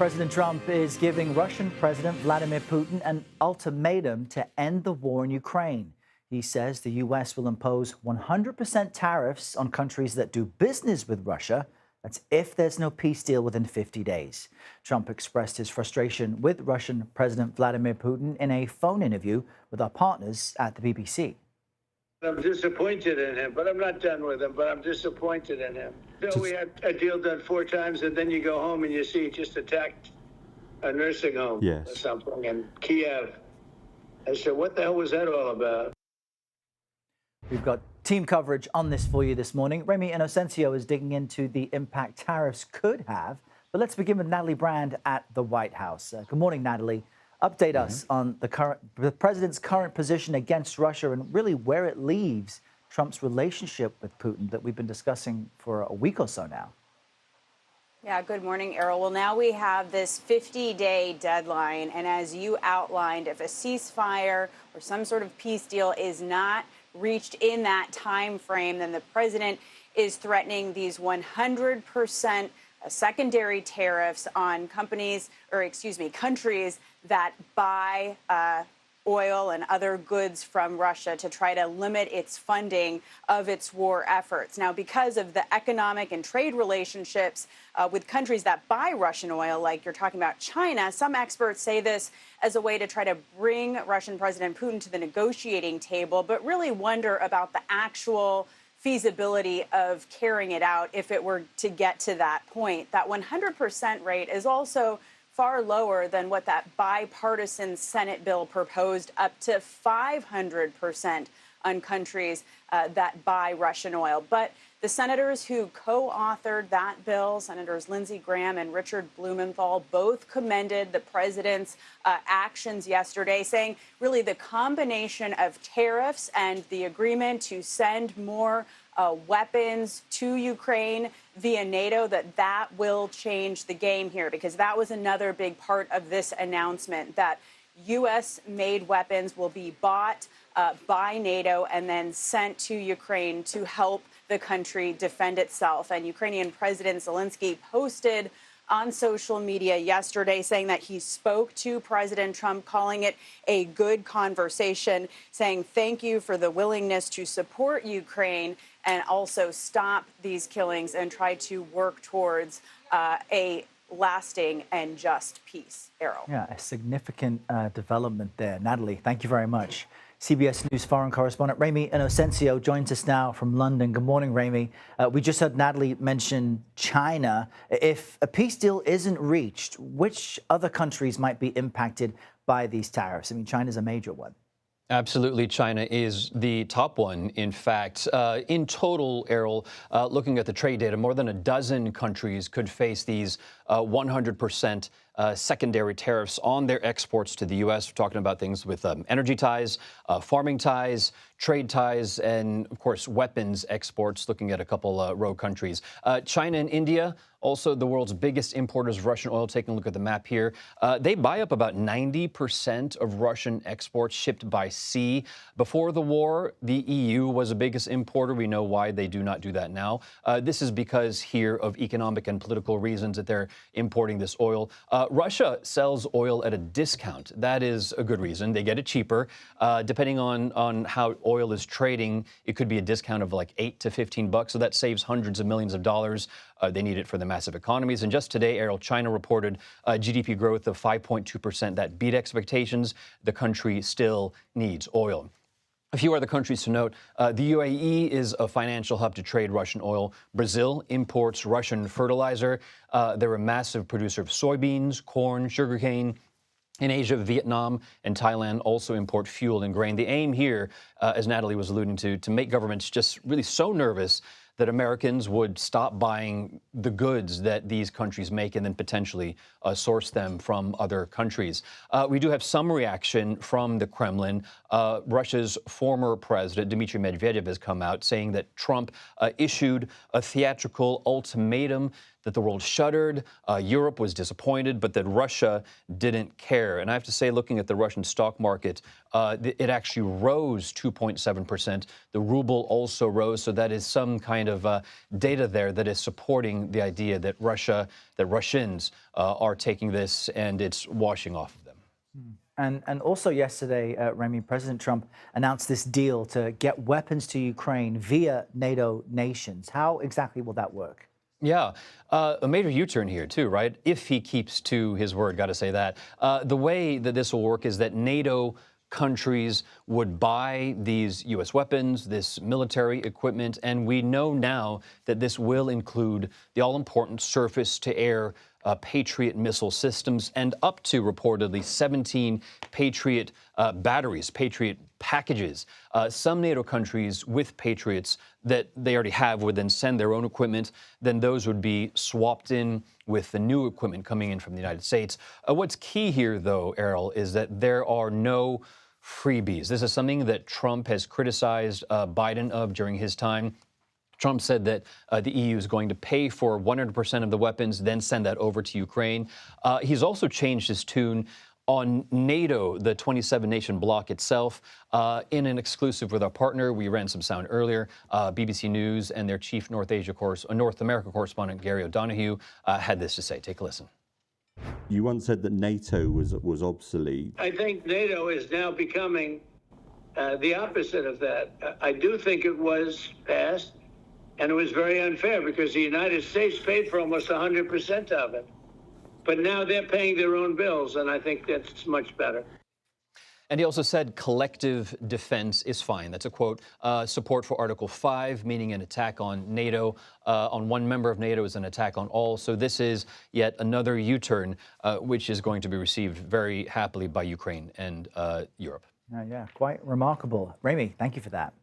President Trump is giving Russian President Vladimir Putin an ultimatum to end the war in Ukraine. He says the U.S. will impose 100% tariffs on countries that do business with Russia. That's if there's no peace deal within 50 days. Trump expressed his frustration with Russian President Vladimir Putin in a phone interview with our partners at the BBC. I'm disappointed in him, but I'm not done with him, but I'm disappointed in him. So we had a deal done 4 times, and then you go home and you see he just attacked a nursing home or something in Kiev. I said, what the hell was that all about? We've got team coverage on this for you this morning. Remy Inocencio is digging into the impact tariffs could have. But let's begin with Natalie Brand at the White House. Good morning, Natalie. Update us on the president's current position against Russia and really where it leaves Trump's relationship with Putin that we've been discussing for a week or so now. Yeah, good morning, Errol. Well, now we have this 50-day deadline. And as you outlined, if a ceasefire or some sort of peace deal is not reached in that time frame, then the president is threatening these 100% secondary tariffs on countries that buy oil and other goods from Russia to try to limit its funding of its war efforts. Now, because of the economic and trade relationships with countries that buy Russian oil, like you're talking about China, some experts say this as a way to try to bring Russian President Putin to the negotiating table, but really wonder about the actual feasibility of carrying it out if it were to get to that point. That 100% rate is also far lower than what that bipartisan Senate bill proposed, up to 500% on countries that buy Russian oil. But the senators who co-authored that bill, Senators Lindsey Graham and Richard Blumenthal, both commended the president's actions yesterday, saying really the combination of tariffs and the agreement to send more weapons to Ukraine via NATO, that will change the game here, because that was another big part of this announcement, that U.S.-made weapons will be bought by NATO and then sent to Ukraine to help the country defend itself. And Ukrainian President Zelensky posted on social media yesterday saying that he spoke to President Trump, calling it a good conversation, saying thank you for the willingness to support Ukraine and also stop these killings and try to work towards a lasting and just peace. Errol. Yeah, a significant development there. Natalie, thank you very much. CBS News foreign correspondent Remy Andencio joins us now from London. Good morning, Remy. We just heard Natalie mention China. If a peace deal isn't reached, which other countries might be impacted by these tariffs? I mean, China's a major one. Absolutely. China is the top one. In fact, in total, Errol, looking at the trade data, more than a dozen countries could face these 100% secondary tariffs on their exports to the U.S. We're talking about things with energy ties, farming ties, trade ties, and, of course, weapons exports, looking at a couple rogue countries. China and India, also the world's biggest importers of Russian oil. Taking a look at the map here, they buy up about 90% of Russian exports shipped by sea. Before the war, the EU was the biggest importer. We know why they do not do that now. This is because here of economic and political reasons that they're importing this oil. Russia sells oil at a discount. That is a good reason. They get it cheaper. Depending on how oil is trading, it could be a discount of like $8 to $15. So that saves hundreds of millions of dollars. They need it for the massive economies. And just today, Errol, China reported GDP growth of 5.2%. That beat expectations. The country still needs oil. A few other countries to note, the UAE is a financial hub to trade Russian oil. Brazil imports Russian fertilizer. They're a massive producer of soybeans, corn, sugarcane. In Asia, Vietnam and Thailand also import fuel and grain. The aim here, as Natalie was alluding to make governments just really so nervous that Americans would stop buying the goods that these countries make and then potentially source them from other countries. We do have some reaction from the Kremlin. Russia's former president, Dmitry Medvedev, has come out saying that Trump issued a theatrical ultimatum that the world shuddered, Europe was disappointed, but that Russia didn't care. And I have to say, looking at the Russian stock market, it actually rose 2.7%. The ruble also rose, so that is some kind of data there that is supporting the idea that Russians are taking this and it's washing off of them. And also yesterday, Remy, President Trump announced this deal to get weapons to Ukraine via NATO nations. How exactly will that work? Yeah, a major U-turn here too, right? If he keeps to his word, got to say that. The way that this will work is that NATO countries would buy these U.S. weapons, this military equipment, and we know now that this will include the all-important surface-to-air Patriot missile systems and up to reportedly 17 Patriot batteries, Patriot packages. Some NATO countries with Patriots that they already have would then send their own equipment. Then those would be swapped in with the new equipment coming in from the United States. What's key here, though, Errol, is that there are no freebies. This is something that Trump has criticized Biden of during his time. Trump said that the EU is going to pay for 100% of the weapons, then send that over to Ukraine. He's also changed his tune on NATO, the 27-nation bloc itself. In an exclusive with our partner, we ran some sound earlier. BBC News and their chief North America correspondent, Gary O'Donoghue, had this to say. Take a listen. You once said that NATO was obsolete. I think NATO is now becoming the opposite of that. I do think it was past. And it was very unfair because the United States paid for almost 100% of it. But now they're paying their own bills, and I think that's much better. And he also said collective defense is fine. That's a quote. Support for Article 5, meaning an attack on NATO, on one member of NATO is an attack on all. So this is yet another U-turn, which is going to be received very happily by Ukraine and Europe. Yeah, quite remarkable. Remy, thank you for that.